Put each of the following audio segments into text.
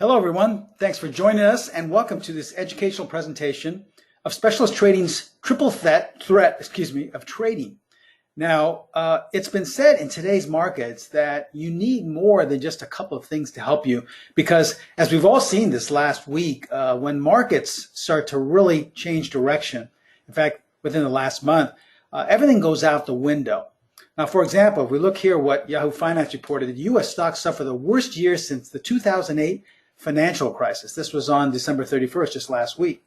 Hello, everyone. Thanks for joining us, and welcome to this educational presentation of Specialist Trading's triple threat of trading. Now, it's been said in today's markets that you need more than just a couple of things to help you, because as we've all seen this last week, when markets start to really change direction, in fact, within the last month, everything goes out the window. Now, for example, if we look here what Yahoo Finance reported, the U.S. stocks suffer the worst year since the 2008 financial crisis. This was on December 31st, just last week.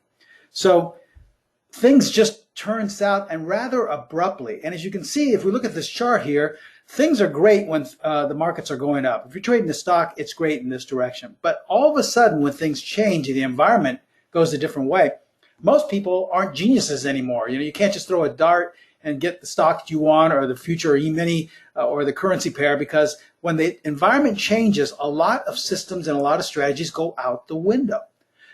So things just turn south and rather abruptly. And as you can see, if we look at this chart here, things are great when the markets are going up. If you're trading the stock, it's great in this direction. But all of a sudden, when things change and the environment goes a different way, most people aren't geniuses anymore. You can't just throw a dart and get the stock you want or the future E-mini or the currency pair, because when the environment changes, a lot of systems and a lot of strategies go out the window.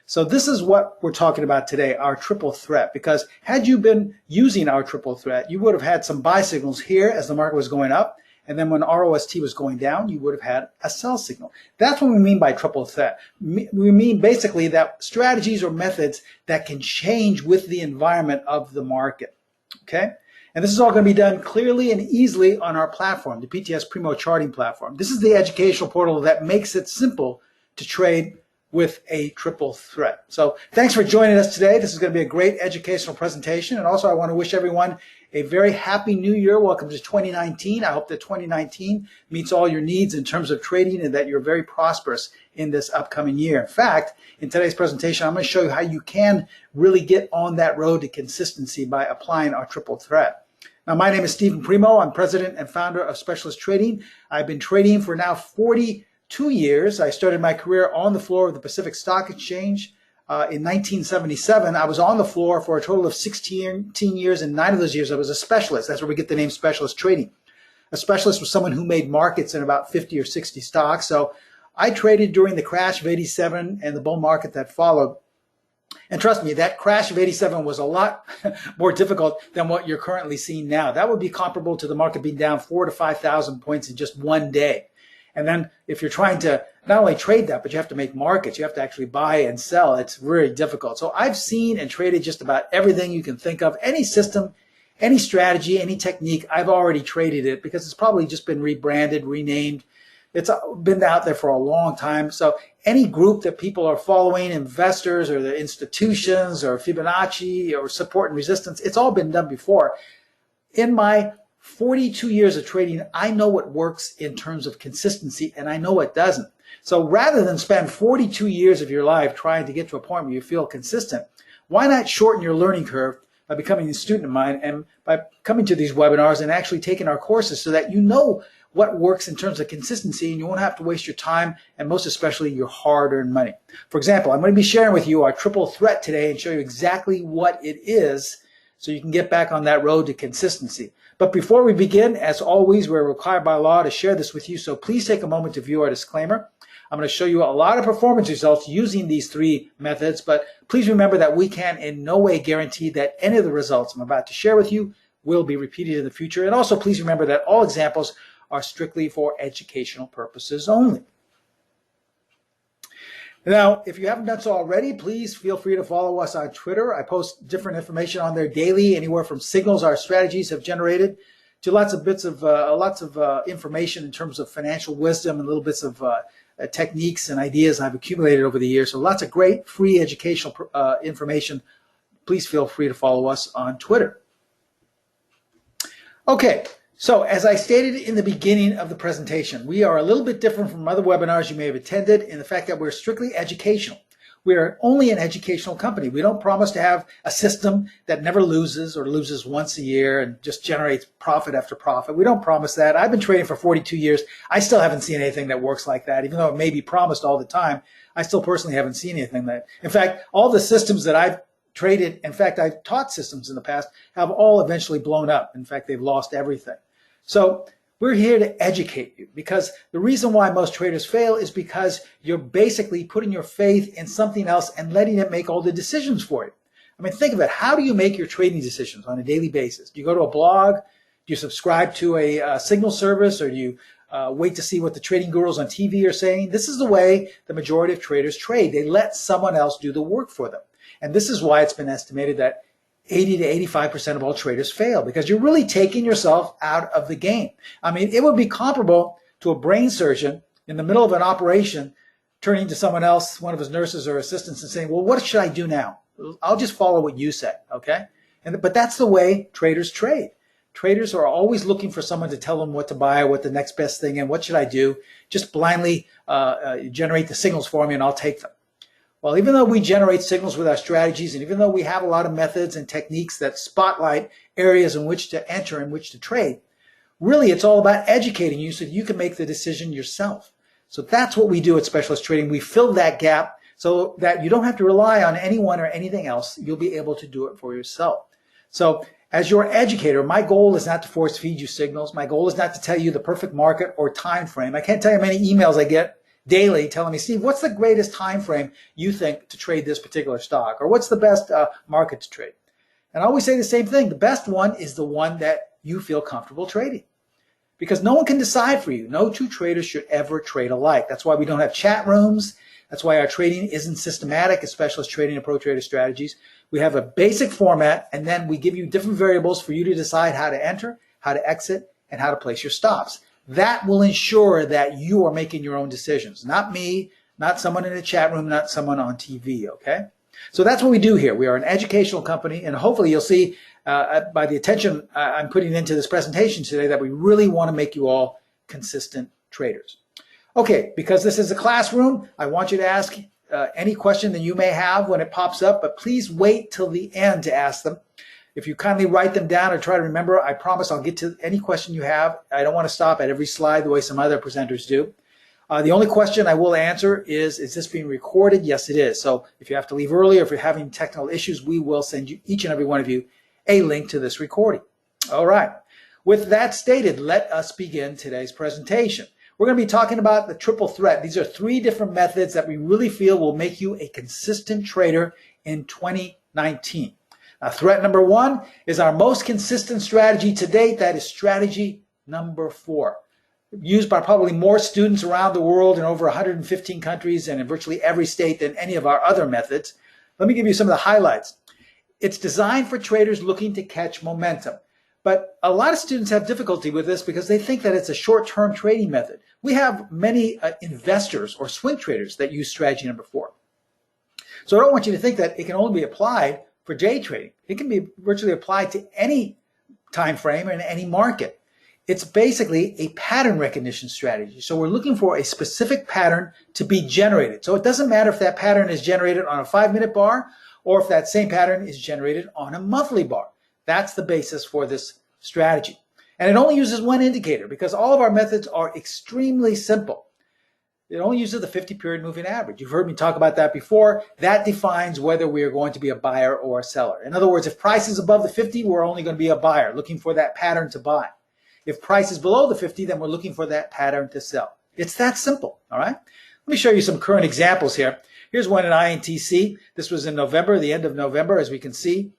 So this is what we're talking about today, our triple threat, because had you been using our triple threat, you would have had some buy signals here as the market was going up, and then when ROST was going down, you would have had a sell signal. That's what we mean by triple threat. We mean basically that strategies or methods that can change with the environment of the market, okay? And this is all going to be done clearly and easily on our platform, the PTS Primo charting platform. This is the educational portal that makes it simple to trade with a triple threat. So thanks for joining us today. This is going to be a great educational presentation. And also I want to wish everyone a very happy new year. Welcome to 2019. I hope that 2019 meets all your needs in terms of trading and that you're very prosperous in this upcoming year. In fact, in today's presentation, I'm going to show you how you can really get on that road to consistency by applying our triple threat. Now, my name is Steven Primo. I'm president and founder of Specialist Trading. I've been trading for now 42 years. I started my career on the floor of the Pacific Stock Exchange. In 1977, I was on the floor for a total of 16 years, and 9 of those years I was a specialist. That's where we get the name Specialist Trading. A specialist was someone who made markets in about 50 or 60 stocks. So I traded during the crash of 87 and the bull market that followed. And trust me, that crash of 87 was a lot more difficult than what you're currently seeing now. That would be comparable to the market being down 4,000 to 5,000 points in just one day. And then if you're trying to not only trade that, but you have to make markets, you have to actually buy and sell. It's very difficult. So I've seen and traded just about everything you can think of. Any system, any strategy, any technique, I've already traded it because it's probably just been rebranded, renamed. It's been out there for a long time. So any group that people are following, investors or the institutions or Fibonacci or support and resistance, it's all been done before. In my 42 years of trading, I know what works in terms of consistency and I know what doesn't. So rather than spend 42 years of your life trying to get to a point where you feel consistent, why not shorten your learning curve by becoming a student of mine and by coming to these webinars and actually taking our courses so that you know what works in terms of consistency and you won't have to waste your time and most especially your hard-earned money. For example, I'm going to be sharing with you our triple threat today and show you exactly what it is so you can get back on that road to consistency. But before we begin, as always, we're required by law to share this with you, so please take a moment to view our disclaimer. I'm going to show you a lot of performance results using these 3 methods, but please remember that we can in no way guarantee that any of the results I'm about to share with you will be repeated in the future. And also please remember that all examples are strictly for educational purposes only. Now, if you haven't done so already, please feel free to follow us on Twitter. I post different information on there daily, anywhere from signals our strategies have generated to lots of information in terms of financial wisdom and little bits of techniques and ideas I've accumulated over the years. So lots of great free educational information. Please feel free to follow us on Twitter. Okay. So as I stated in the beginning of the presentation, we are a little bit different from other webinars you may have attended in the fact that we're strictly educational. We are only an educational company. We don't promise to have a system that never loses or loses once a year and just generates profit after profit. We don't promise that. I've been trading for 42 years. I still haven't seen anything that works like that. Even though it may be promised all the time, I still personally haven't seen anything that. In fact, all the systems that I've traded, in fact, I've taught systems in the past, have all eventually blown up. In fact, they've lost everything. So we're here to educate you because the reason why most traders fail is because you're basically putting your faith in something else and letting it make all the decisions for you. I mean, think of it. How do you make your trading decisions on a daily basis? Do you go to a blog? Do you subscribe to a signal service? Or do you wait to see what the trading gurus on TV are saying. This is the way the majority of traders trade. They let someone else do the work for them. And this is why it's been estimated that 80 to 85% of all traders fail, because you're really taking yourself out of the game. I mean, it would be comparable to a brain surgeon in the middle of an operation turning to someone else, one of his nurses or assistants, and saying, well, what should I do now? I'll just follow what you say, okay? But that's the way traders trade. Traders are always looking for someone to tell them what to buy, what the next best thing, and what should I do? Just blindly generate the signals for me and I'll take them. Well, even though we generate signals with our strategies, and even though we have a lot of methods and techniques that spotlight areas in which to enter and which to trade, really it's all about educating you so that you can make the decision yourself. So that's what we do at Specialist Trading. We fill that gap so that you don't have to rely on anyone or anything else. You'll be able to do it for yourself. So as your educator, my goal is not to force feed you signals. My goal is not to tell you the perfect market or time frame. I can't tell you how many emails I get daily telling me, Steve, what's the greatest time frame you think to trade this particular stock? Or what's the best market to trade? And I always say the same thing. The best one is the one that you feel comfortable trading. Because no one can decide for you. No two traders should ever trade alike. That's why we don't have chat rooms. That's why our trading isn't systematic as Specialist Trading and Pro Trader Strategies. We have a basic format, and then we give you different variables for you to decide how to enter, how to exit, and how to place your stops. That will ensure that you are making your own decisions. Not me, not someone in a chat room, not someone on TV, okay? So that's what we do here. We are an educational company, and hopefully you'll see by the attention I'm putting into this presentation today that we really want to make you all consistent traders. Okay, because this is a classroom, I want you to ask any question that you may have when it pops up, but please wait till the end to ask them. If you kindly write them down or try to remember, I promise I'll get to any question you have. I don't want to stop at every slide the way some other presenters do. The only question I will answer is this being recorded? Yes, it is. So if you have to leave early or if you're having technical issues, we will send you, each and every one of you, a link to this recording. All right. With that stated, let us begin today's presentation. We're going to be talking about the triple threat. These are 3 different methods that we really feel will make you a consistent trader in 2019. Threat number 1 is our most consistent strategy to date. That is strategy number 4. Used by probably more students around the world in over 115 countries and in virtually every state than any of our other methods. Let me give you some of the highlights. It's designed for traders looking to catch momentum. But a lot of students have difficulty with this because they think that it's a short-term trading method. We have many investors or swing traders that use strategy number 4. So I don't want you to think that it can only be applied for day trading. It can be virtually applied to any time frame and any market. It's basically a pattern recognition strategy. So we're looking for a specific pattern to be generated. So it doesn't matter if that pattern is generated on a 5-minute bar or if that same pattern is generated on a monthly bar. That's the basis for this strategy. And it only uses one indicator because all of our methods are extremely simple. It only uses the 50-period moving average. You've heard me talk about that before. That defines whether we are going to be a buyer or a seller. In other words, if price is above the 50, we're only going to be a buyer, looking for that pattern to buy. If price is below the 50, then we're looking for that pattern to sell. It's that simple, all right? Let me show you some current examples here. Here's one in INTC. This was in November, the end of November, as we can see.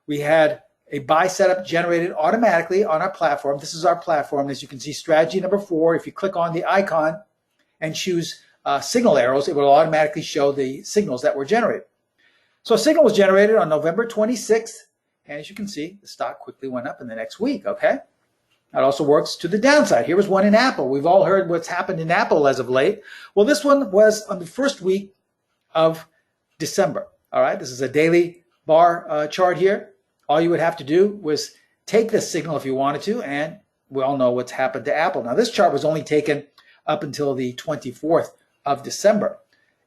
We had a buy setup generated automatically on our platform. This is our platform. As you can see, strategy number 4, if you click on the icon and choose signal arrows, it will automatically show the signals that were generated. So a signal was generated on November 26th, and as you can see, the stock quickly went up in the next week, okay? That also works to the downside. Here was one in Apple. We've all heard what's happened in Apple as of late. Well, this one was on the first week of December, all right? This is a daily bar chart here. All you would have to do was take this signal if you wanted to, and we all know what's happened to Apple. Now, this chart was only taken up until the 24th of December.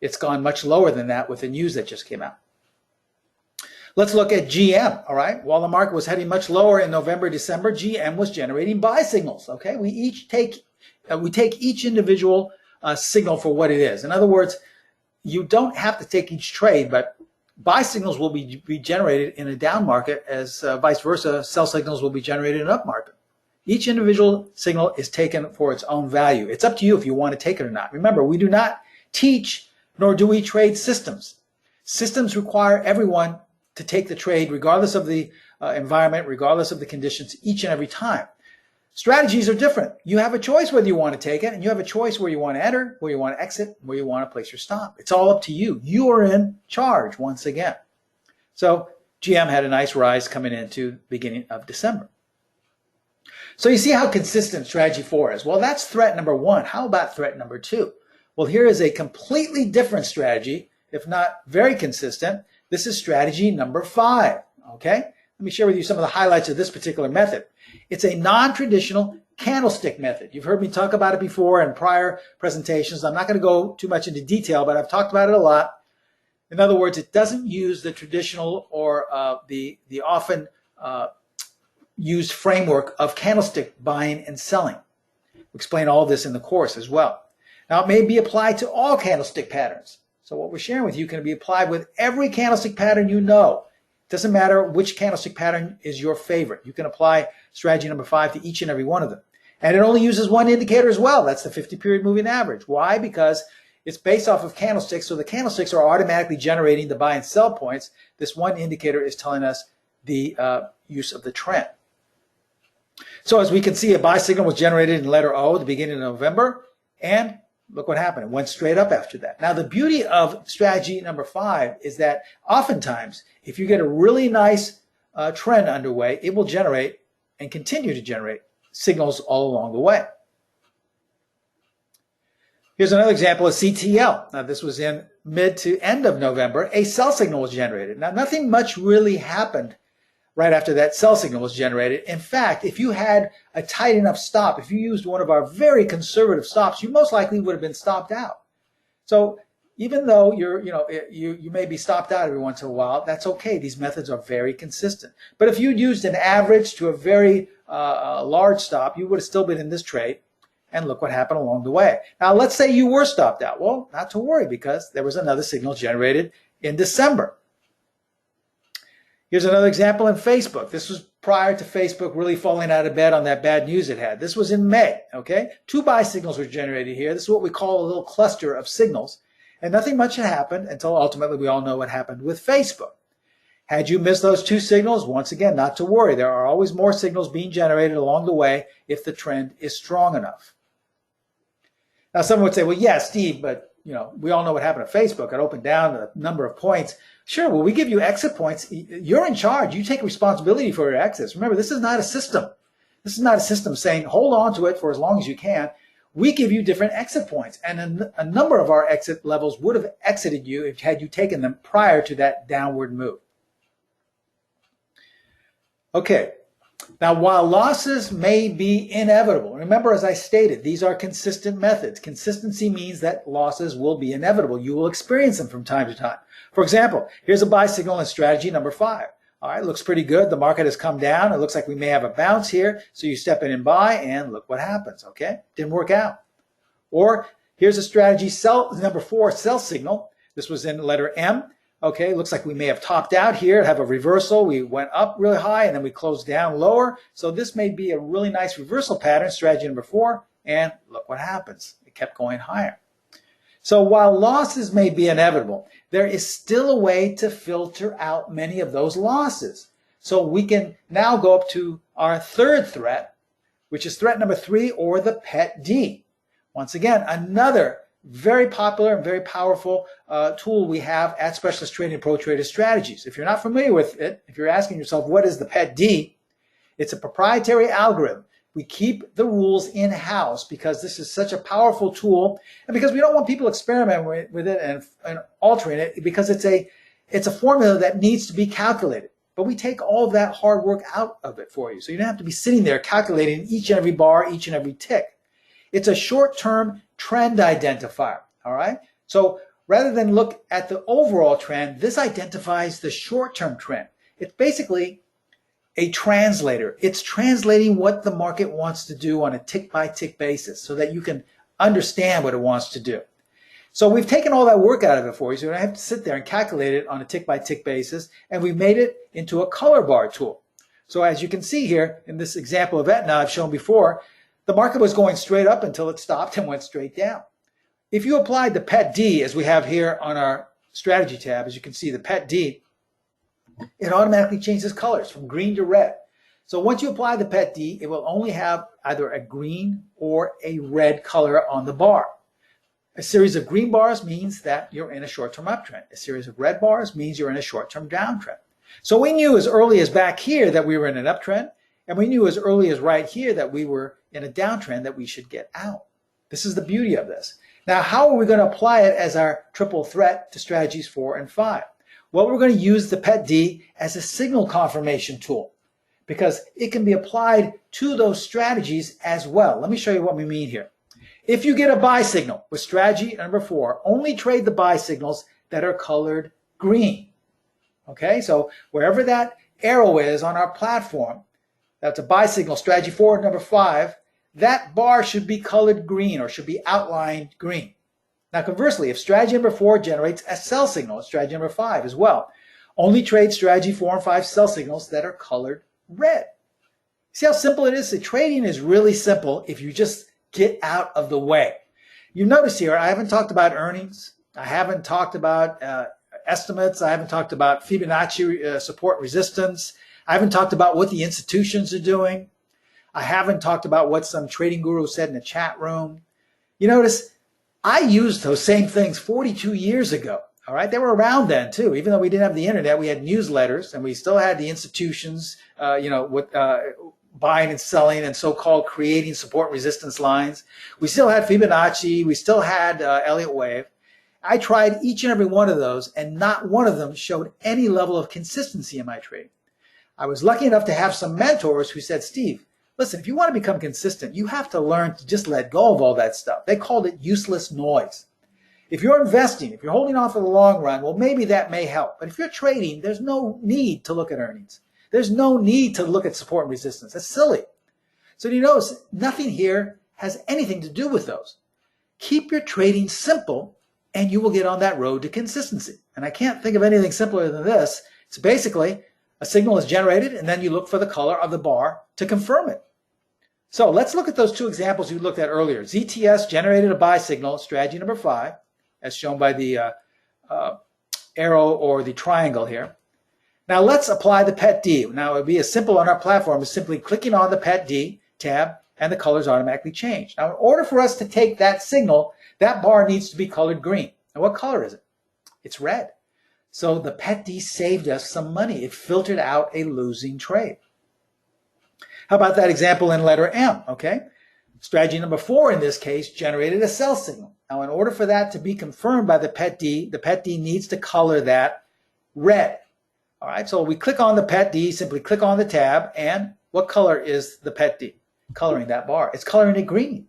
It's gone much lower than that with the news that just came out. Let's look at GM, all right? While the market was heading much lower in November, December, GM was generating buy signals, okay? We take each individual signal for what it is. In other words, you don't have to take each trade, but buy signals will be generated in a down market as vice versa, sell signals will be generated in an up market. Each individual signal is taken for its own value. It's up to you if you want to take it or not. Remember, we do not teach nor do we trade systems. Systems require everyone to take the trade regardless of the environment, regardless of the conditions, each and every time. Strategies are different. You have a choice whether you want to take it, and you have a choice where you want to enter, where you want to exit, where you want to place your stop. It's all up to you. You are in charge once again. So GM had a nice rise coming into the beginning of December. So you see how consistent strategy 4 is. Well, that's threat number 1. How about threat number 2? Well, here is a completely different strategy, if not very consistent. This is strategy number 5. Okay? Let me share with you some of the highlights of this particular method. It's a non-traditional candlestick method. You've heard me talk about it before in prior presentations. I'm not going to go too much into detail, but I've talked about it a lot. In other words, it doesn't use the traditional or the often used framework of candlestick buying and selling. We explain all this in the course as well. Now, it may be applied to all candlestick patterns. So what we're sharing with you can be applied with every candlestick pattern you know. It doesn't matter which candlestick pattern is your favorite. You can apply strategy number 5 to each and every one of them. And it only uses one indicator as well. That's the 50-period moving average. Why? Because it's based off of candlesticks, so the candlesticks are automatically generating the buy and sell points. This one indicator is telling us the use of the trend. So as we can see, a buy signal was generated in letter O at the beginning of November, and look what happened. It went straight up after that. Now, the beauty of strategy number 5 is that oftentimes, if you get a really nice trend underway, it will generate and continue to generate signals all along the way. Here's another example of CTL. Now, this was in mid to end of November. A sell signal was generated. Now, nothing much really happened right after that sell signal was generated. In fact, if you had a tight enough stop, if you used one of our very conservative stops, you most likely would have been stopped out. So even though you may be stopped out every once in a while, that's okay. These methods are very consistent. But if you'd used an average to a very large stop, you would have still been in this trade. And look what happened along the way. Now, let's say you were stopped out. Well, not to worry, because there was another signal generated in December. Here's another example in Facebook. This was prior to Facebook really falling out of bed on that bad news it had. This was in May, okay? 2 buy signals were generated here. This is what we call a little cluster of signals. And nothing much had happened until ultimately we all know what happened with Facebook. Had you missed those 2 signals, once again, not to worry. There are always more signals being generated along the way if the trend is strong enough. Now, someone would say, well, yeah, Steve, but we all know what happened to Facebook. It opened down a number of points. Sure, well, we give you exit points. You're in charge. You take responsibility for your exits. Remember, this is not a system. This is not a system saying, hold on to it for as long as you can. We give you different exit points. And a number of our exit levels would have exited you had you taken them prior to that downward move. Okay. Now, while losses may be inevitable, remember, as I stated, these are consistent methods. Consistency means that losses will be inevitable. You will experience them from time to time. For example, here's a buy signal in strategy number 5. All right, looks pretty good. The market has come down. It looks like we may have a bounce here. So you step in and buy, and look what happens, okay? Didn't work out. Or here's a strategy number 4, sell signal. This was in letter M. Okay, looks like we may have topped out here, have a reversal. We went up really high, and then we closed down lower. So this may be a really nice reversal pattern, strategy number 4, and look what happens. It kept going higher. So while losses may be inevitable, there is still a way to filter out many of those losses. So we can now go up to our 3rd threat, which is threat number 3, or the PET-D. Once again, another very popular and very powerful tool we have at Specialist Trading Pro Trader Strategies. If you're not familiar with it, if you're asking yourself, what is the PET-D? It's a proprietary algorithm. We keep the rules in-house because this is such a powerful tool, and because we don't want people experimenting with it and altering it, because it's a formula that needs to be calculated. But we take all of that hard work out of it for you, so you don't have to be sitting there calculating each and every bar, each and every tick. It's a short-term trend identifier, all right? So rather than look at the overall trend, this identifies the short-term trend. It's basically a translator. It's translating what the market wants to do on a tick-by-tick basis so that you can understand what it wants to do. So we've taken all that work out of it for you, so you don't have to sit there and calculate it on a tick-by-tick basis, and we've made it into a color bar tool. So as you can see here in this example of Aetna I've shown before, the market was going straight up until it stopped and went straight down. If you applied the PET-D, as we have here on our strategy tab, as you can see, the PET-D, it automatically changes colors from green to red. So once you apply the PET-D, it will only have either a green or a red color on the bar. A series of green bars means that you're in a short-term uptrend. A series of red bars means you're in a short-term downtrend. So we knew as early as back here that we were in an uptrend, and we knew as early as right here that we were in a downtrend that we should get out. This is the beauty of this. Now, how are we going to apply it as our triple threat to strategies 4 and 5? Well, we're going to use the PET-D as a signal confirmation tool because it can be applied to those strategies as well. Let me show you what we mean here. If you get a buy signal with strategy number 4, only trade the buy signals that are colored green. Okay, so wherever that arrow is on our platform, that's a buy signal, strategy 4, number 5, that bar should be colored green or should be outlined green. Now conversely, if strategy number 4 generates a sell signal, strategy number 5 as well, only trade strategy 4 and 5 sell signals that are colored red. See how simple it is? The trading is really simple if you just get out of the way. You notice here, I haven't talked about earnings. I haven't talked about estimates. I haven't talked about Fibonacci support resistance. I haven't talked about what the institutions are doing. I haven't talked about what some trading guru said in the chat room. You notice I used those same things 42 years ago. All right, they were around then too. Even though we didn't have the internet, we had newsletters, and we still had the institutions, with buying and selling and so-called creating support resistance lines. We still had Fibonacci. We still had Elliott Wave. I tried each and every one of those, and not one of them showed any level of consistency in my trading. I was lucky enough to have some mentors who said, Steve, listen, if you want to become consistent, you have to learn to just let go of all that stuff. They called it useless noise. If you're investing, if you're holding on for the long run, well, maybe that may help. But if you're trading, there's no need to look at earnings. There's no need to look at support and resistance. That's silly. So you notice nothing here has anything to do with those. Keep your trading simple, and you will get on that road to consistency. And I can't think of anything simpler than this. It's basically a signal is generated, and then you look for the color of the bar to confirm it. So let's look at those two examples you looked at earlier. ZTS generated a buy signal, strategy number 5, as shown by the arrow or the triangle here. Now let's apply the PET-D. Now it would be as simple on our platform as simply clicking on the PET-D tab, and the colors automatically change. Now in order for us to take that signal, that bar needs to be colored green. And what color is it? It's red. So the PET-D saved us some money. It filtered out a losing trade. How about that example in letter M? Okay. Strategy number 4 in this case generated a sell signal. Now in order for that to be confirmed by the PET-D needs to color that red. All right, so we click on the PET-D, simply click on the tab, and what color is the PET-D coloring that bar? It's coloring it green.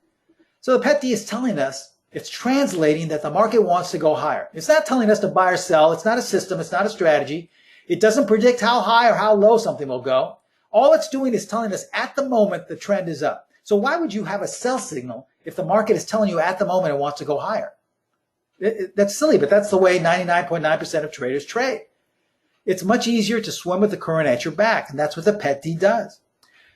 So the PET-D is telling us, it's translating that the market wants to go higher. It's not telling us to buy or sell. It's not a system. It's not a strategy. It doesn't predict how high or how low something will go. All it's doing is telling us at the moment the trend is up. So why would you have a sell signal if the market is telling you at the moment it wants to go higher? That's silly, but that's the way 99.9% of traders trade. It's much easier to swim with the current at your back, and that's what the PET-D does.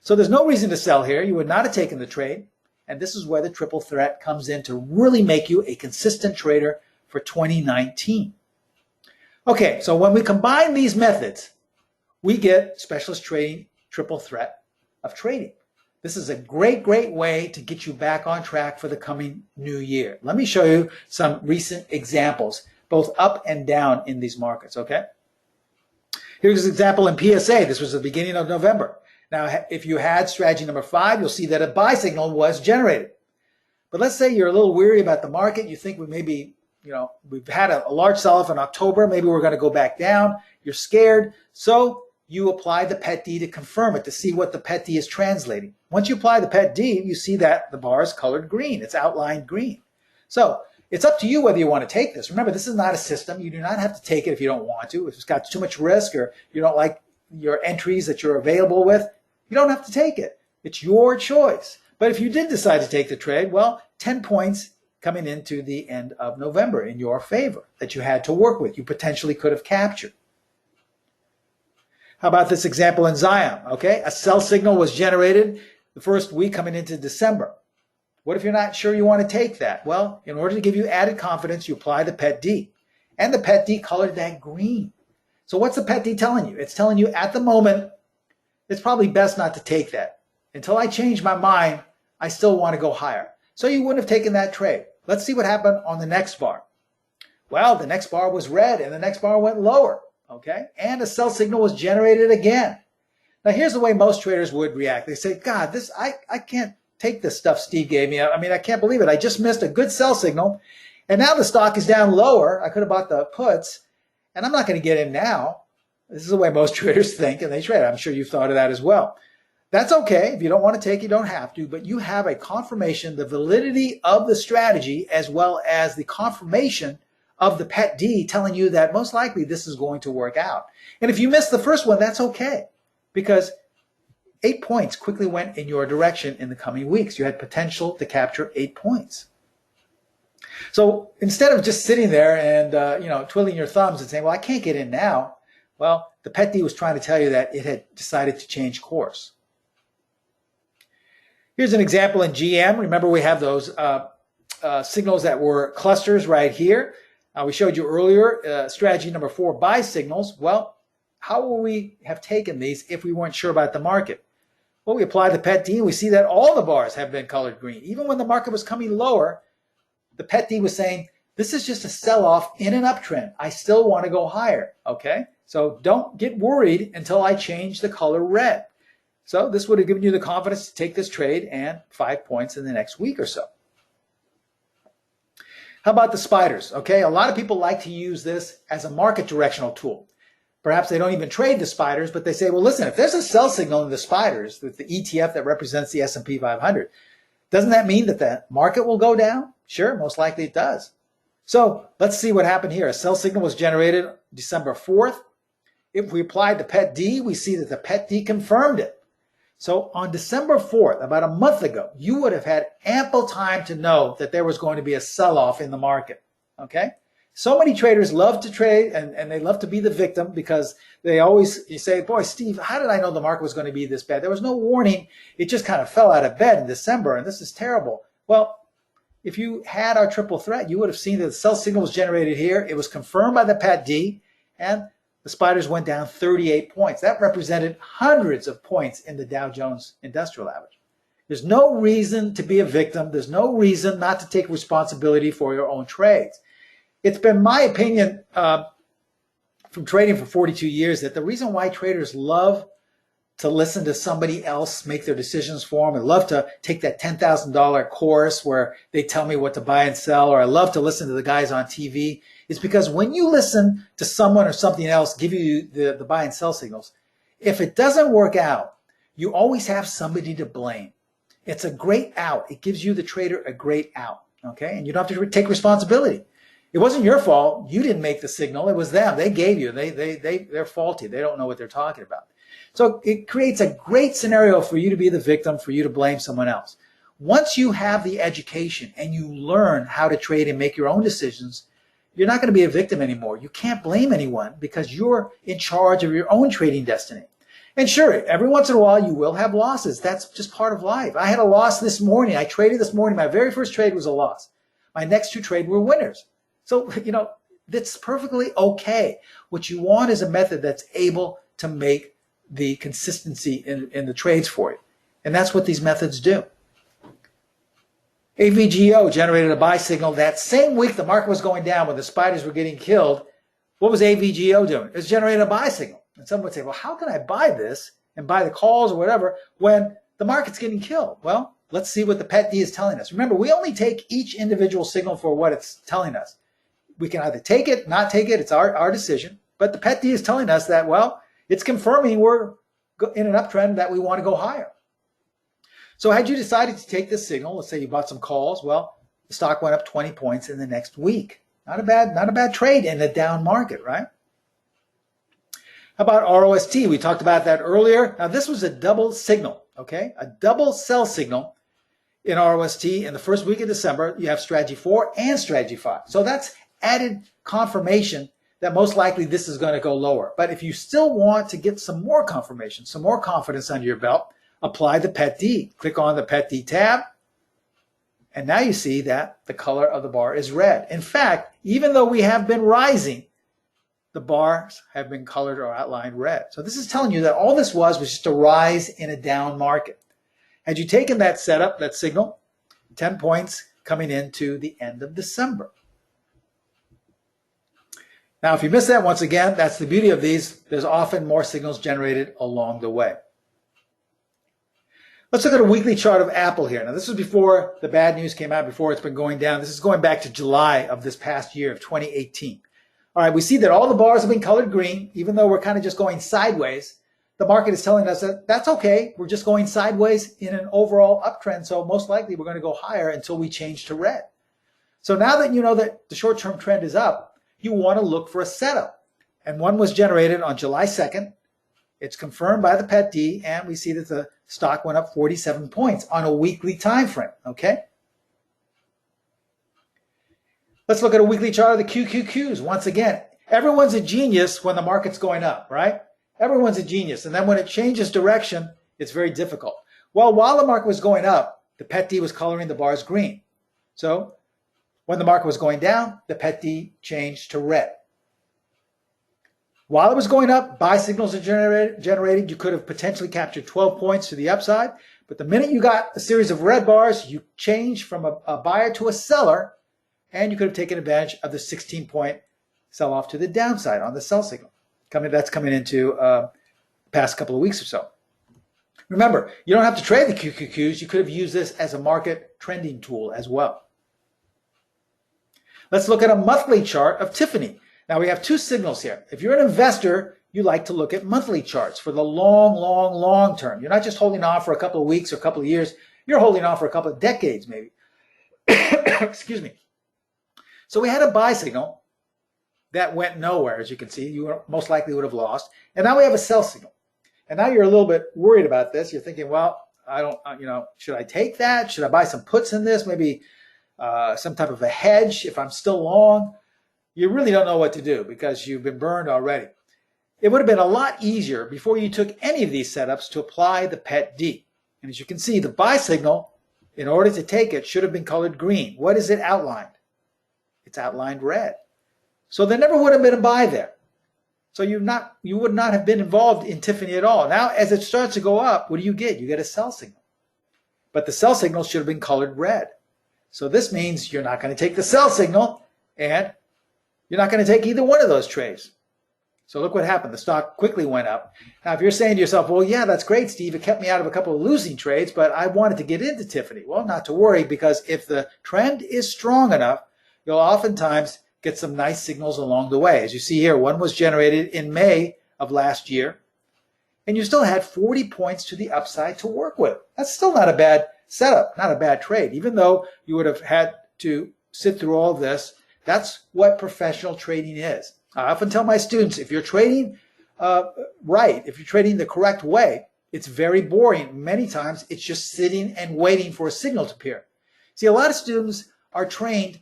So there's no reason to sell here. You would not have taken the trade, and this is where the triple threat comes in to really make you a consistent trader for 2019. Okay, so when we combine these methods, we get specialist trading triple threat of trading. This is a great, great way to get you back on track for the coming new year. Let me show you some recent examples, both up and down in these markets, okay? Here's an example in PSA. This was the beginning of November. Now, if you had strategy number 5, you'll see that a buy signal was generated. But let's say you're a little weary about the market. You think we maybe, we've had a large sell-off in October. Maybe we're going to go back down. You're scared. So you apply the PET-D to confirm it, to see what the PET-D is translating. Once you apply the PET-D, you see that the bar is colored green. It's outlined green. So it's up to you whether you want to take this. Remember, this is not a system. You do not have to take it if you don't want to. If it's got too much risk or you don't like your entries that you're available with, you don't have to take it. It's your choice. But if you did decide to take the trade, well, 10 points coming into the end of November in your favor that you had to work with. You potentially could have captured. How about this example in Zion? Okay, a sell signal was generated the first week coming into December. What if you're not sure you want to take that? Well, in order to give you added confidence, you apply the PET-D. And the PET-D colored that green. So what's the PET-D telling you? It's telling you at the moment, it's probably best not to take that. Until I change my mind, I still want to go higher. So you wouldn't have taken that trade. Let's see what happened on the next bar. Well, the next bar was red and the next bar went lower, okay? And a sell signal was generated again. Now, here's the way most traders would react. They say, God, I can't take this stuff Steve gave me. I mean, I can't believe it. I just missed a good sell signal, and now the stock is down lower. I could have bought the puts, and I'm not going to get in now. This is the way most traders think, and they trade. I'm sure you've thought of that as well. That's okay. If you don't want to take, you don't have to, but you have a confirmation, the validity of the strategy, as well as the confirmation of the PET-D telling you that most likely this is going to work out. And if you missed the first one, that's okay, because 8 points quickly went in your direction in the coming weeks. You had potential to capture 8 points. So instead of just sitting there and twiddling your thumbs and saying, well, I can't get in now, well, the PET-D was trying to tell you that it had decided to change course. Here's an example in GM. Remember, we have those signals that were clusters right here. We showed you earlier strategy number 4, buy signals. Well, how will we have taken these if we weren't sure about the market? Well, we apply the PET-D and we see that all the bars have been colored green. Even when the market was coming lower, the PET-D was saying, this is just a sell-off in an uptrend. I still want to go higher, okay? So don't get worried until I change the color red. So this would have given you the confidence to take this trade and 5 points in the next week or so. How about the spiders? Okay, a lot of people like to use this as a market directional tool. Perhaps they don't even trade the spiders, but they say, well, listen, if there's a sell signal in the spiders, the ETF that represents the S&P 500, doesn't that mean that the market will go down? Sure, most likely it does. So let's see what happened here. A sell signal was generated December 4th. If we applied the PET-D, we see that the PET-D confirmed it. So on December 4th, about a month ago, you would have had ample time to know that there was going to be a sell-off in the market, okay? So many traders love to trade and they love to be the victim because you say, boy, Steve, how did I know the market was going to be this bad? There was no warning. It just kind of fell out of bed in December, and this is terrible. Well, if you had our triple threat, you would have seen that the sell signal was generated here. It was confirmed by the PET-D, and the spiders went down 38 points. That represented hundreds of points in the Dow Jones Industrial Average. There's no reason to be a victim. There's no reason not to take responsibility for your own trades. It's been my opinion from trading for 42 years that the reason why traders love to listen to somebody else make their decisions for them, I love to take that $10,000 course where they tell me what to buy and sell, or I love to listen to the guys on TV, is because when you listen to someone or something else give you the buy and sell signals, if it doesn't work out, you always have somebody to blame. It's a great out. It gives you, the trader, a great out, okay? And you don't have to take responsibility. It wasn't your fault. You didn't make the signal. It was them. They gave you. They're faulty. They don't know what they're talking about. So it creates a great scenario for you to be the victim, for you to blame someone else. Once you have the education and you learn how to trade and make your own decisions, you're not going to be a victim anymore. You can't blame anyone because you're in charge of your own trading destiny. And sure, every once in a while you will have losses. That's just part of life. I had a loss this morning. I traded this morning. My very first trade was a loss. My next 2 trades were winners. So, that's perfectly okay. What you want is a method that's able to make the consistency in the trades for you. And that's what these methods do. AVGO generated a buy signal that same week the market was going down when the spiders were getting killed. What was AVGO doing? It was generating a buy signal. And someone would say, well, how can I buy this and buy the calls or whatever when the market's getting killed? Well, let's see what the PET-D is telling us. Remember, we only take each individual signal for what it's telling us. We can either take it, not take it. It's our decision. But the PET-D is telling us that, well, it's confirming we're in an uptrend that we want to go higher. So had you decided to take this signal, let's say you bought some calls, well, the stock went up 20 points in the next week. Not a bad trade in a down market, right? How about ROST? We talked about that earlier. Now, this was a double signal, okay? A double sell signal in ROST in the first week of December. You have strategy 4 and strategy 5. So that's added confirmation that most likely this is going to go lower. But if you still want to get some more confirmation, some more confidence under your belt, apply the PET-D. Click on the PET-D tab, and now you see that the color of the bar is red. In fact, even though we have been rising, the bars have been colored or outlined red. So this is telling you that all this was just a rise in a down market. Had you taken that setup, that signal, 10 points coming into the end of December. Now, if you miss that, once again, that's the beauty of these. There's often more signals generated along the way. Let's look at a weekly chart of Apple here. Now, this was before the bad news came out, before it's been going down. This is going back to July of this past year of 2018. All right, we see that all the bars have been colored green, even though we're kind of just going sideways. The market is telling us that that's okay. We're just going sideways in an overall uptrend, so most likely we're going to go higher until we change to red. So now that you know that the short-term trend is up, you want to look for a setup. And one was generated on July 2nd. It's confirmed by the PET-D, and we see that the stock went up 47 points on a weekly time frame, okay? Let's look at a weekly chart of the QQQs. Once again, everyone's a genius when the market's going up, right? Everyone's a genius. And then when it changes direction, it's very difficult. Well, while the market was going up, the PET-D was coloring the bars green. So when the market was going down, the PET-D changed to red. While it was going up, buy signals are generated. You could have potentially captured 12 points to the upside. But the minute you got a series of red bars, you changed from a buyer to a seller, and you could have taken advantage of the 16-point sell-off to the downside on the sell signal. That's coming into the past couple of weeks or so. Remember, you don't have to trade the QQQs. You could have used this as a market trending tool as well. Let's look at a monthly chart of Tiffany. Now we have two signals here. If you're an investor, you like to look at monthly charts for the long term. You're not just holding on for a couple of weeks or a couple of years. You're holding on for a couple of decades maybe. Excuse me. So we had a buy signal that went nowhere, as you can see. You most likely would have lost. And now we have a sell signal. And now you're a little bit worried about this. You're thinking, well, I don't, should I take that? Should I buy some puts in this? Maybe some type of a hedge if I'm still long? You really don't know what to do because you've been burned already. It would have been a lot easier before you took any of these setups to apply the PET-D. And as you can see, the buy signal, in order to take it, should have been colored green. What is it outlined? It's outlined red. So there never would have been a buy there. So you would not have been involved in Tiffany at all. Now, as it starts to go up, what do? You get a sell signal. But the sell signal should have been colored red. So this means you're not going to take the sell signal, and you're not going to take either one of those trades. So look what happened. The stock quickly went up. Now, if you're saying to yourself, well, yeah, that's great, Steve. It kept me out of a couple of losing trades, but I wanted to get into Tiffany. Well, not to worry, because if the trend is strong enough, you'll oftentimes get some nice signals along the way. As you see here, one was generated in May of last year, and you still had 40 points to the upside to work with. That's still not a bad setup, not a bad trade, even though you would have had to sit through all this. That's what professional trading is. I often tell my students, if you're trading right, if you're trading the correct way, it's very boring. Many times it's just sitting and waiting for a signal to appear. See, a lot of students are trained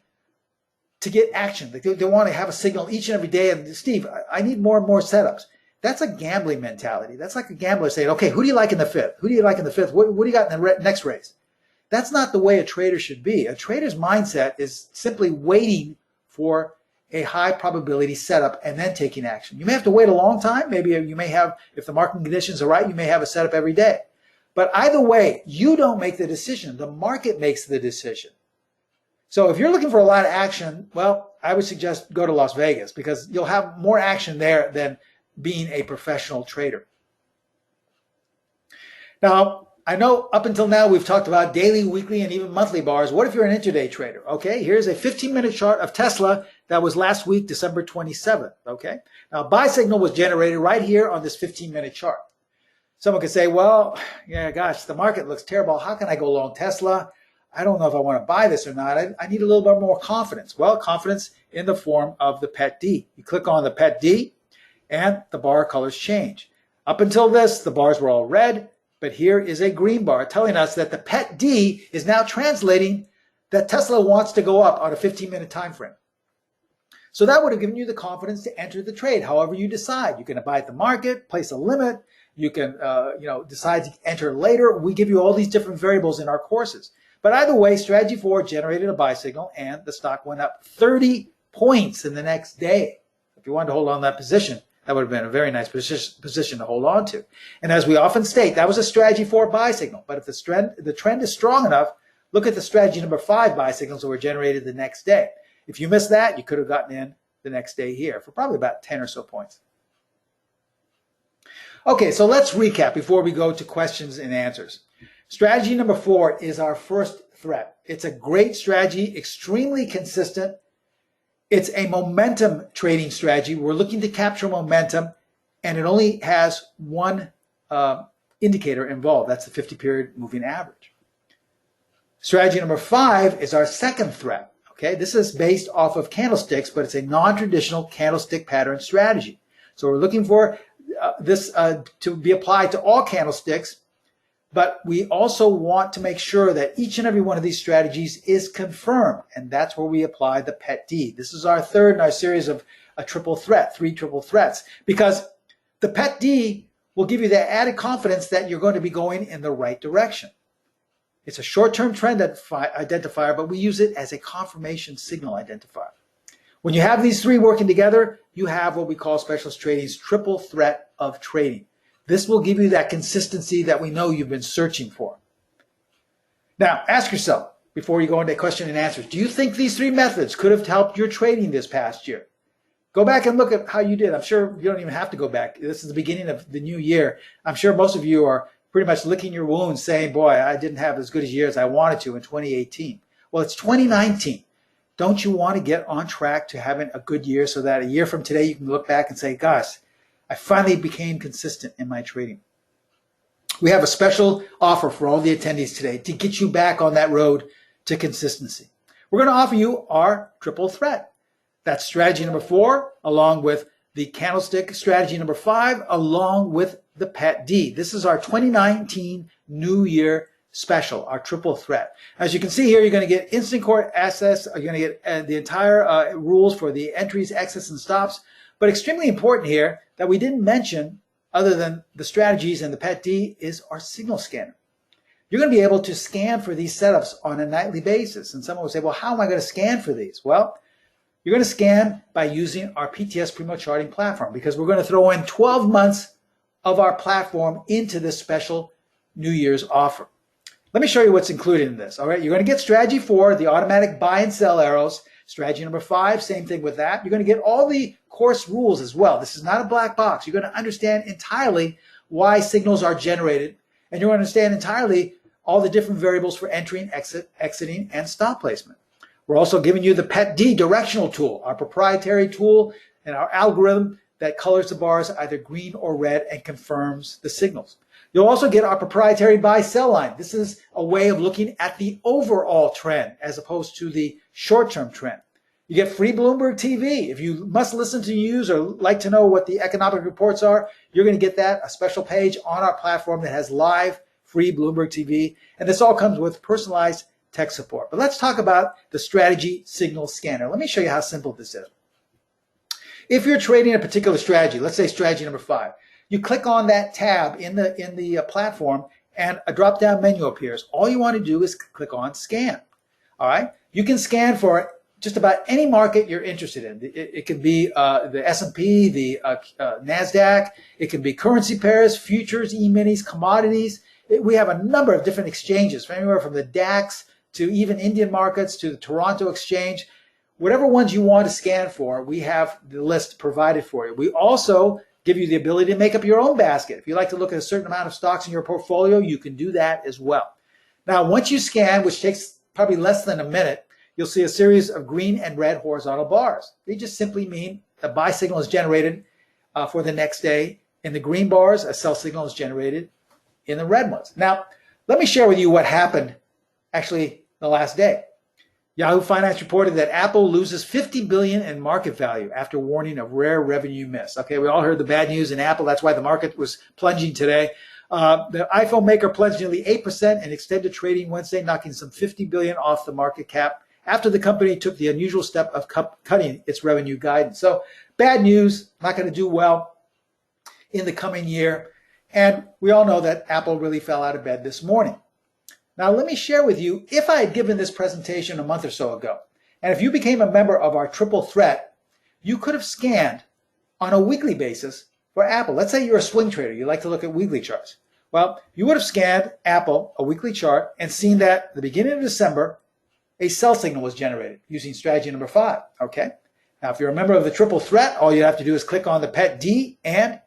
to get action. They want to have a signal each and every day. And Steve, I need more and more setups. That's a gambling mentality. That's like a gambler saying, okay, who do you like in the fifth? Who do you like in the fifth? What do you got in the next race? That's not the way a trader should be. A trader's mindset is simply waiting for a high probability setup and then taking action. You may have to wait a long time. Maybe you may have, if the market conditions are right, you may have a setup every day. But either way, you don't make the decision. The market makes the decision. So if you're looking for a lot of action, well, I would suggest go to Las Vegas, because you'll have more action there than being a professional trader. Now, I know up until now we've talked about daily, weekly, and even monthly bars. What if you're an intraday trader? Okay, here's a 15-minute chart of Tesla that was last week, December 27th. Okay, now buy signal was generated right here on this 15-minute chart. Someone could say, well, yeah, gosh, the market looks terrible. How can I go long Tesla? I don't know if I want to buy this or not. I need a little bit more confidence. Well, confidence in the form of the PET-D. You click on the PET-D, and the bar colors change. Up until this, the bars were all red. But here is a green bar telling us that the PET-D is now translating that Tesla wants to go up on a 15-minute time frame. So that would have given you the confidence to enter the trade however you decide. You can buy at the market, place a limit. You can decide to enter later. We give you all these different variables in our courses. But either way, Strategy 4 generated a buy signal, and the stock went up 30 points in the next day. If you wanted to hold on to that position, that would have been a very nice position to hold on to. And as we often state, that was a strategy 4 buy signal. But if the trend is strong enough, look at the strategy number 5 buy signals that were generated the next day. If you missed that, you could have gotten in the next day here for probably about 10 or so points. Okay, so let's recap before we go to questions and answers. Strategy number 4 is our first threat. It's a great strategy, extremely consistent. It's a momentum trading strategy. We're looking to capture momentum, and it only has one indicator involved. That's the 50-period moving average. Strategy number 5 is our second threat. Okay, this is based off of candlesticks, but it's a non-traditional candlestick pattern strategy. So we're looking for this to be applied to all candlesticks, but we also want to make sure that each and every one of these strategies is confirmed, and that's where we apply the PET-D. This is our third in our series of a triple threat, 3 triple threats, because the PET-D will give you that added confidence that you're going to be going in the right direction. It's a short-term trend identifier, but we use it as a confirmation signal identifier. When you have these 3 working together, you have what we call Specialist Trading's triple threat of trading. This will give you that consistency that we know you've been searching for. Now, ask yourself, before you go into question and answers, do you think these 3 methods could have helped your trading this past year? Go back and look at how you did. I'm sure you don't even have to go back. This is the beginning of the new year. I'm sure most of you are pretty much licking your wounds saying, boy, I didn't have as good a year as I wanted to in 2018. Well, it's 2019. Don't you want to get on track to having a good year so that a year from today you can look back and say, gosh, I finally became consistent in my trading. We have a special offer for all the attendees today to get you back on that road to consistency. We're going to offer you our triple threat. That's strategy number 4, along with the candlestick strategy number 5, along with the PET-D. This is our 2019 New Year special, our triple threat. As you can see here, you're going to get instant court access. You're going to get the entire rules for the entries, exits, and stops. But extremely important here that we didn't mention, other than the strategies and the PET-D, is our signal scanner. You're going to be able to scan for these setups on a nightly basis. And someone will say, well, how am I going to scan for these? Well, you're going to scan by using our PTS Primo charting platform, because we're going to throw in 12 months of our platform into this special New Year's offer. Let me show you what's included in this. All right, you're going to get strategy 4, the automatic buy and sell arrows. Strategy number 5, same thing with that. You're going to get all the course rules as well. This is not a black box. You're going to understand entirely why signals are generated, and you're going to understand entirely all the different variables for entering, exiting, and stop placement. We're also giving you the PET-D directional tool, our proprietary tool and our algorithm that colors the bars either green or red and confirms the signals. You'll also get our proprietary buy-sell line. This is a way of looking at the overall trend as opposed to the short-term trend. You get free Bloomberg TV. If you must listen to news or like to know what the economic reports are, you're going to get that, a special page on our platform that has live free Bloomberg TV. And this all comes with personalized tech support. But let's talk about the strategy signal scanner. Let me show you how simple this is. If you're trading a particular strategy, let's say strategy number 5, you click on that tab in the platform and a drop-down menu appears. All you want to do is click on scan. All right. You can scan for just about any market you're interested in. It can be the S&P, the NASDAQ. It can be currency pairs, futures, E-minis, commodities. We have a number of different exchanges, from anywhere from the DAX to even Indian markets to the Toronto Exchange. Whatever ones you want to scan for, we have the list provided for you. We also give you the ability to make up your own basket. If you like to look at a certain amount of stocks in your portfolio, you can do that as well. Now, once you scan, which takes probably less than a minute, you'll see a series of green and red horizontal bars. They just simply mean a buy signal is generated for the next day. In the green bars, a sell signal is generated in the red ones. Now, let me share with you what happened actually the last day. Yahoo Finance reported that Apple loses $50 billion in market value after warning of rare revenue miss. Okay, we all heard the bad news in Apple. That's why the market was plunging today. The iPhone maker plunged nearly 8% in extended trading Wednesday, knocking some $50 billion off the market cap after the company took the unusual step of cutting its revenue guidance. So bad news, not going to do well in the coming year. And we all know that Apple really fell out of bed this morning. Now, let me share with you, if I had given this presentation a month or so ago, and if you became a member of our triple threat, you could have scanned on a weekly basis for Apple. Let's say you're a swing trader. You like to look at weekly charts. Well, you would have scanned Apple, a weekly chart, and seen that at the beginning of December, a sell signal was generated using strategy number 5. Okay. Now, if you're a member of the triple threat, all you have to do is click on the PET-D, and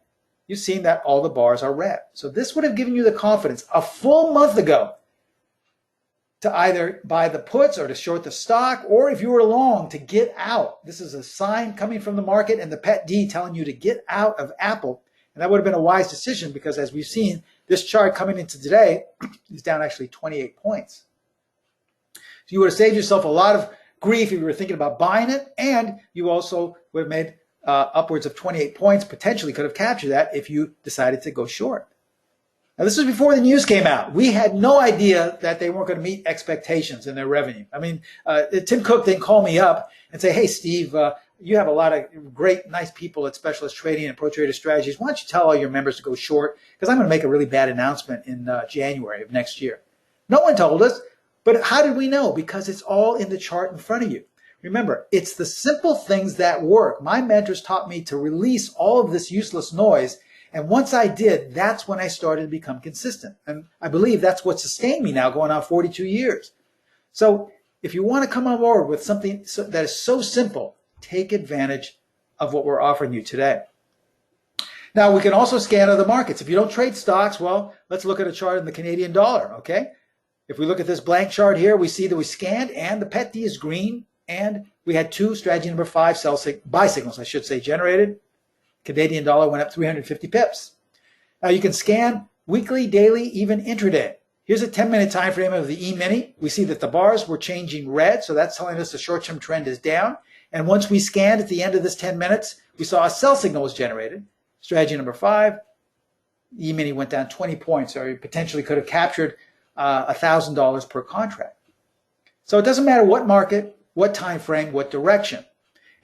you've seen that all the bars are red. So this would have given you the confidence a full month ago to either buy the puts or to short the stock, or if you were long, to get out. This is a sign coming from the market and the PET-D telling you to get out of Apple. And that would have been a wise decision because, as we've seen, this chart coming into today is down actually 28 points. So you would have saved yourself a lot of grief if you were thinking about buying it, and you also would have made upwards of 28 points, potentially could have captured that if you decided to go short. Now, this was before the news came out. We had no idea that they weren't going to meet expectations in their revenue. I mean, Tim Cook didn't call me up and say, hey, Steve, you have a lot of great, nice people at Specialist Trading and Pro Trader Strategies. Why don't you tell all your members to go short? Because I'm going to make a really bad announcement in January of next year. No one told us. But how did we know? Because it's all in the chart in front of you. Remember, it's the simple things that work. My mentors taught me to release all of this useless noise. And once I did, that's when I started to become consistent. And I believe that's what sustained me now going on 42 years. So if you want to come on board with something that is so simple, take advantage of what we're offering you today. Now, we can also scan other markets. If you don't trade stocks, well, let's look at a chart in the Canadian dollar, okay? If we look at this blank chart here, we see that we scanned and the PET-D is green, and we had 2 strategy number 5 buy signals, I should say, generated. Canadian dollar went up 350 pips. Now you can scan weekly, daily, even intraday. Here's a 10-minute time frame of the E-mini. We see that the bars were changing red, so that's telling us the short-term trend is down. And once we scanned at the end of this 10 minutes, we saw a sell signal was generated. Strategy number 5, E-mini went down 20 points, or you potentially could have captured $1,000 per contract. So it doesn't matter what market, what time frame, what direction.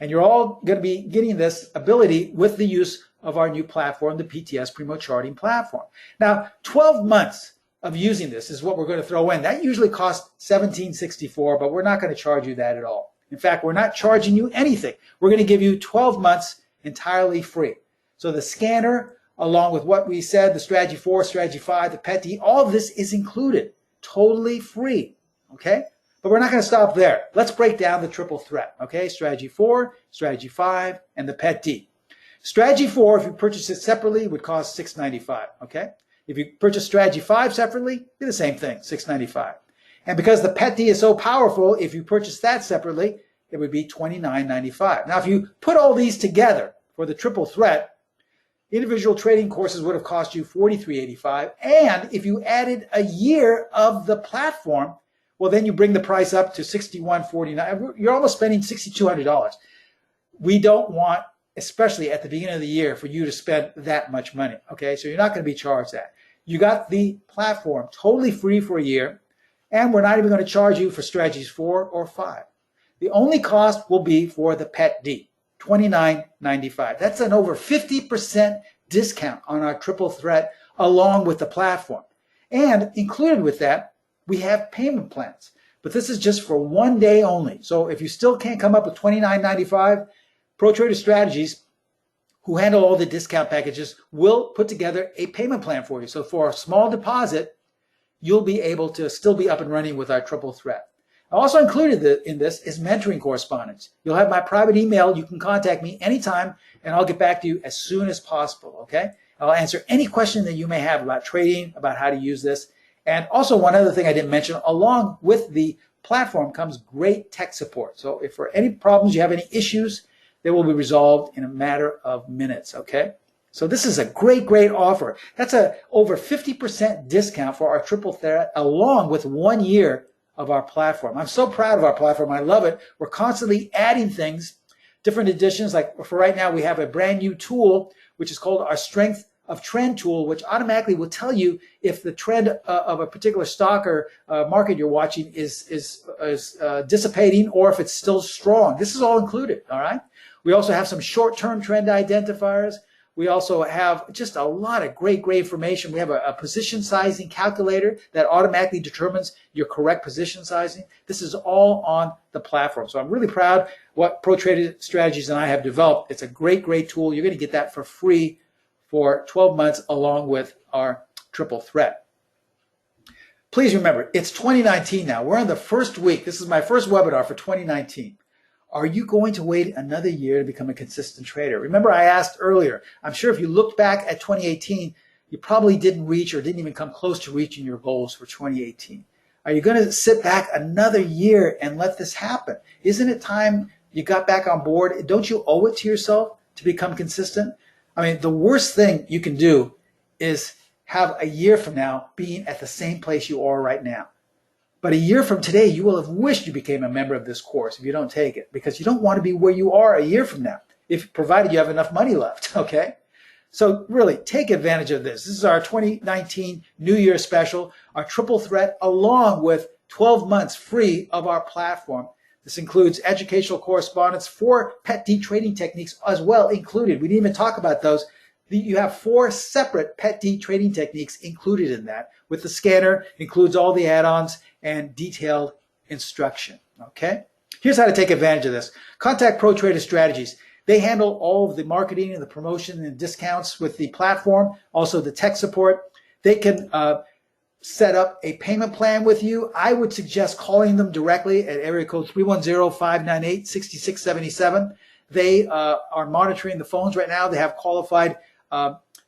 And you're all going to be getting this ability with the use of our new platform, the PTS Primo Charting platform. Now, 12 months of using this is what we're going to throw in. That usually costs $17.64, but we're not going to charge you that at all. In fact, we're not charging you anything. We're going to give you 12 months entirely free. So the scanner, along with what we said, the strategy 4, strategy 5, the PET-D, all of this is included, totally free, okay? But we're not going to stop there. Let's break down the triple threat, okay? Strategy 4, strategy 5, and the PET-D. Strategy 4, if you purchase it separately, would cost $6.95, okay? If you purchase strategy 5 separately, be the same thing, $6.95. And because the PET-D is so powerful, if you purchase that separately, it would be $29.95. Now, if you put all these together for the triple threat, individual trading courses would have cost you $43.85. And if you added a year of the platform, well, then you bring the price up to $61.49. You're almost spending $6,200. We don't want, especially at the beginning of the year, for you to spend that much money, okay? So you're not going to be charged that. You got the platform totally free for a year, and we're not even going to charge you for strategies 4 or 5. The only cost will be for the PET-D. $29.95. That's an over 50% discount on our triple threat along with the platform. And included with that, we have payment plans. But this is just for 1 day only. So if you still can't come up with $29.95, Pro Trader Strategies, who handle all the discount packages, will put together a payment plan for you. So for a small deposit, you'll be able to still be up and running with our triple threat. Also included in this is mentoring correspondence. You'll have my private email. You can contact me anytime, and I'll get back to you as soon as possible, okay? I'll answer any question that you may have about trading, about how to use this. And also one other thing I didn't mention, along with the platform comes great tech support. So if for any problems, you have any issues, they will be resolved in a matter of minutes, okay? So this is a great, great offer. That's a over 50% discount for our triple threat, along with 1 year of our platform. I'm so proud of our platform. I love it. We're constantly adding things, different additions. Like for right now, we have a brand new tool, which is called our Strength of Trend tool, which automatically will tell you if the trend of a particular stock or market you're watching is dissipating or if it's still strong. This is all included, all right? We also have some short-term trend identifiers. We also have just a lot of great information. We have a position sizing calculator that automatically determines your correct position sizing. This is all on the platform. So I'm really proud what Pro Trader Strategies and I have developed. It's a great tool. You're going to get that for free for 12 months along with our triple threat. Please remember, it's 2019 now. We're on the first week. This is my first webinar for 2019. Are you going to wait another year to become a consistent trader? Remember, I asked earlier, I'm sure if you look back at 2018, you probably didn't reach or didn't even come close to reaching your goals for 2018. Are you going to sit back another year and let this happen? Isn't it time you got back on board? Don't you owe it to yourself to become consistent? I mean, the worst thing you can do is have a year from now being at the same place you are right now. But a year from today, you will have wished you became a member of this course if you don't take it, because you don't want to be where you are a year from now, if provided you have enough money left, okay? So really, take advantage of this. This is our 2019 New Year special, our triple threat, along with 12 months free of our platform. This includes educational correspondence, 4 PET-D trading techniques as well included. We didn't even talk about those. You have 4 separate PET-D trading techniques included in that, with the scanner, includes all the add-ons and detailed instruction, okay? Here's how to take advantage of this. Contact Pro Trader Strategies. They handle all of the marketing and the promotion and discounts with the platform, also the tech support. They can set up a payment plan with you. I would suggest calling them directly at area code 310-598-6677. They are monitoring the phones right now. They have qualified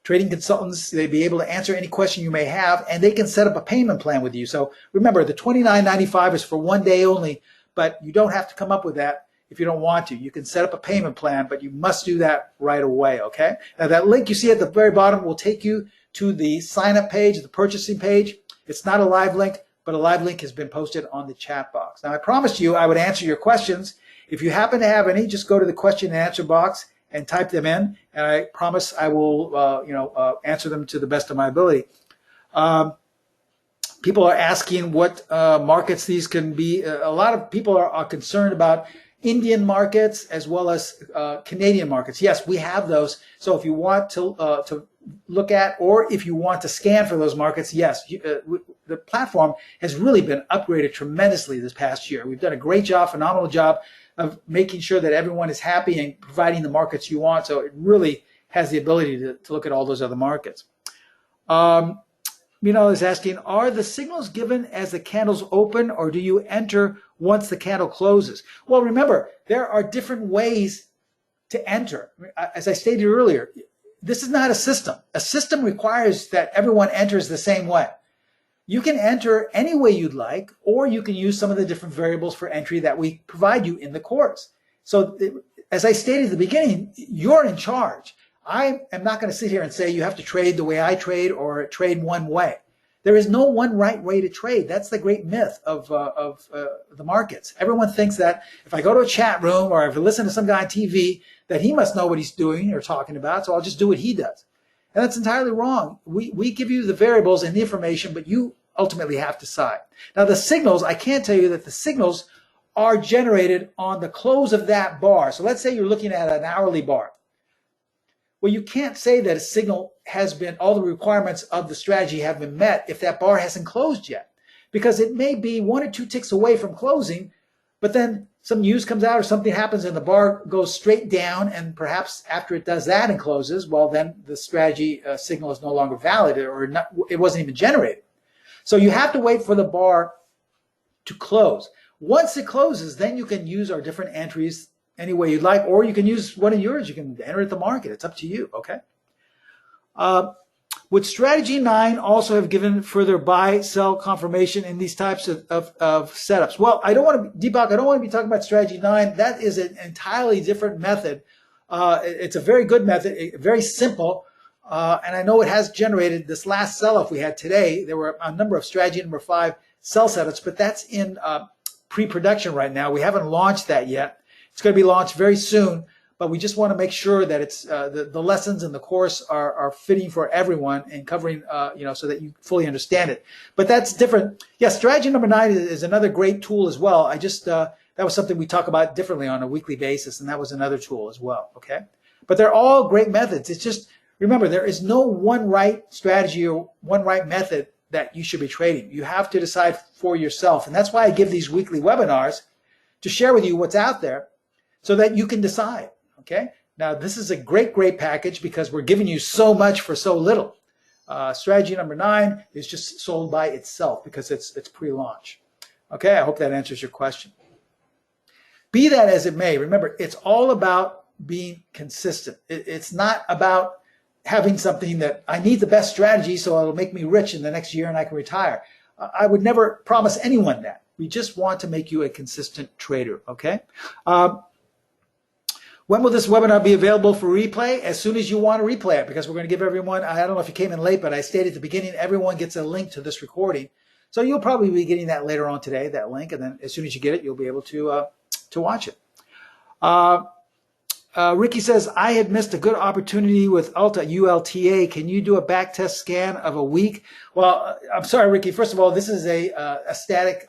trading consultants. They'd be able to answer any question you may have, and they can set up a payment plan with you. So remember, the $29.95 is for one day only, but you don't have to come up with that if you don't want to. You can set up a payment plan, but you must do that right away, okay? Now, that link you see at the very bottom will take you to the sign-up page, the purchasing page. It's not a live link, but a live link has been posted on the chat box. Now, I promised you I would answer your questions. If you happen to have any, just go to the question and answer box and type them in, and I promise I will, answer them to the best of my ability. People are asking what markets these can be. A lot of people are concerned about Indian markets as well as Canadian markets. Yes, we have those. So if you want to look at, or if you want to scan for those markets, yes, the platform has really been upgraded tremendously this past year. We've done a great job, phenomenal job of making sure that everyone is happy and providing the markets you want. So it really has the ability to look at all those other markets. Is asking, are the signals given as the candles open, or do you enter once the candle closes? Well, remember, there are different ways to enter. As I stated earlier, this is not a system. A system requires that everyone enters the same way. You can enter any way you'd like, or you can use some of the different variables for entry that we provide you in the course. So as I stated at the beginning, you're in charge. I am not going to sit here and say you have to trade the way I trade or trade one way. There is no one right way to trade. That's the great myth of the markets. Everyone thinks that if I go to a chat room or if I listen to some guy on TV, that he must know what he's doing or talking about, so I'll just do what he does. And that's entirely wrong. We give you the variables and the information, but you ultimately have to decide. Now, the signals, I can tell you that the signals are generated on the close of that bar. So let's say you're looking at an hourly bar. Well, you can't say that a signal has been, all the requirements of the strategy have been met if that bar hasn't closed yet. Because it may be 1 or 2 ticks away from closing, but then some news comes out or something happens and the bar goes straight down, and perhaps after it does that and closes, well, then the strategy signal is no longer valid, or not, it wasn't even generated. So you have to wait for the bar to close. Once it closes, then you can use our different entries any way you'd like, or you can use one of yours. You can enter at the market. It's up to you, okay? Would strategy 9 also have given further buy-sell confirmation in these types of setups? Well, I don't want to, Deepak, I don't want to be talking about strategy 9. That is an entirely different method. It's a very good method, very simple, and I know it has generated this last sell-off we had today. There were a number of strategy number 5 sell setups, but that's in pre-production right now. We haven't launched that yet. It's going to be launched very soon, but we just want to make sure that it's the lessons in the course are fitting for everyone and covering, so that you fully understand it. But that's different. Yes, strategy number 9 is another great tool as well. I just that was something we talk about differently on a weekly basis, and that was another tool as well. Okay, but they're all great methods. It's just remember, there is no one right strategy or one right method that you should be trading. You have to decide for yourself. And that's why I give these weekly webinars to share with you what's out there so that you can decide. Okay? Now, this is a great, great package because we're giving you so much for so little. Strategy number 9 is just sold by itself because it's pre-launch. Okay, I hope that answers your question. Be that as it may, remember, it's all about being consistent. It's not about having something that I need the best strategy so it'll make me rich in the next year and I can retire. I would never promise anyone that. We just want to make you a consistent trader, okay? When will this webinar be available for replay? As soon as you want to replay it, because we're going to give everyone, I don't know if you came in late, but I stated at the beginning, everyone gets a link to this recording. So you'll probably be getting that later on today, that link, and then as soon as you get it, you'll be able to watch it. Ricky says, I had missed a good opportunity with ULTA. Can you do a backtest scan of a week? Well, I'm sorry, Ricky. First of all, this is a static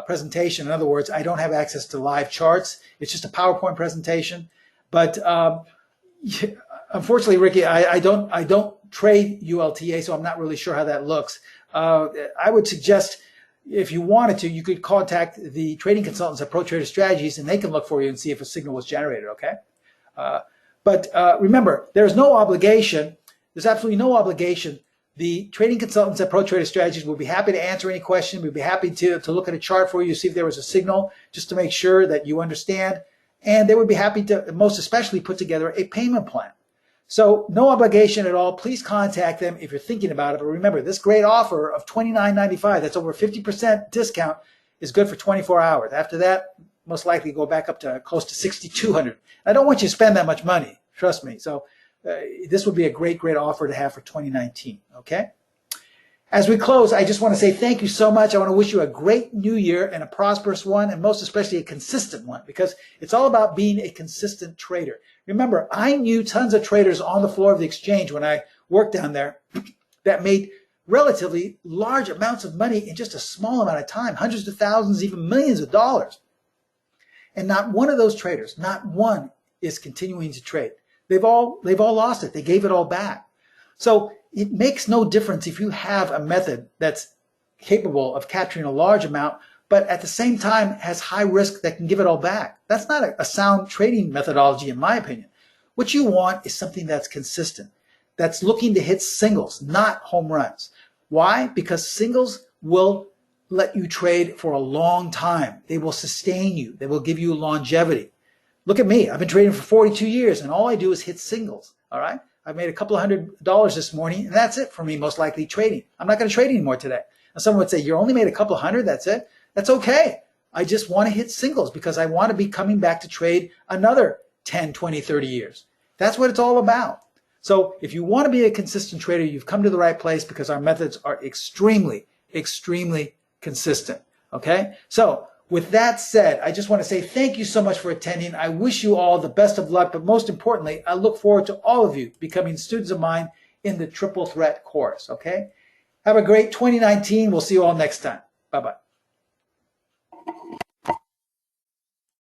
presentation. In other words, I don't have access to live charts. It's just a PowerPoint presentation. But unfortunately, Ricky, I don't trade ULTA, so I'm not really sure how that looks. I would suggest, if you wanted to, you could contact the trading consultants at Pro Trader Strategies, and they can look for you and see if a signal was generated, okay? But remember, there's no obligation. There's absolutely no obligation. The trading consultants at Pro Trader Strategies will be happy to answer any question. We'd be happy to look at a chart for you, see if there was a signal, just to make sure that you understand. And they would be happy to, most especially, put together a payment plan. So no obligation at all. Please contact them if you're thinking about it. But remember, this great offer of $29.95, that's over 50% discount, is good for 24 hours. After that, most likely go back up to close to $6,200. I don't want you to spend that much money. Trust me. So this would be a great, great offer to have for 2019. Okay? As we close, I just want to say thank you so much. I want to wish you a great new year and a prosperous one, and most especially a consistent one, because it's all about being a consistent trader. Remember, I knew tons of traders on the floor of the exchange when I worked down there that made relatively large amounts of money in just a small amount of time, hundreds of thousands, even millions of dollars. And not one of those traders, not one, is continuing to trade. They've all lost it. They gave it all back. So it makes no difference if you have a method that's capable of capturing a large amount, but at the same time has high risk that can give it all back. That's not a sound trading methodology, in my opinion. What you want is something that's consistent, that's looking to hit singles, not home runs. Why? Because singles will let you trade for a long time. They will sustain you. They will give you longevity. Look at me. I've been trading for 42 years, and all I do is hit singles, all right? I made a couple of $100 this morning, and that's it for me, most likely trading. I'm not going to trade anymore today. And someone would say, you only made a couple of hundred, that's it? That's okay. I just want to hit singles because I want to be coming back to trade another 10, 20, 30 years. That's what it's all about. So if you want to be a consistent trader, you've come to the right place because our methods are extremely, extremely consistent. Okay? So with that said, I just want to say thank you so much for attending. I wish you all the best of luck, but most importantly, I look forward to all of you becoming students of mine in the Triple Threat course. Okay? Have a great 2019. We'll see you all next time. Bye-bye.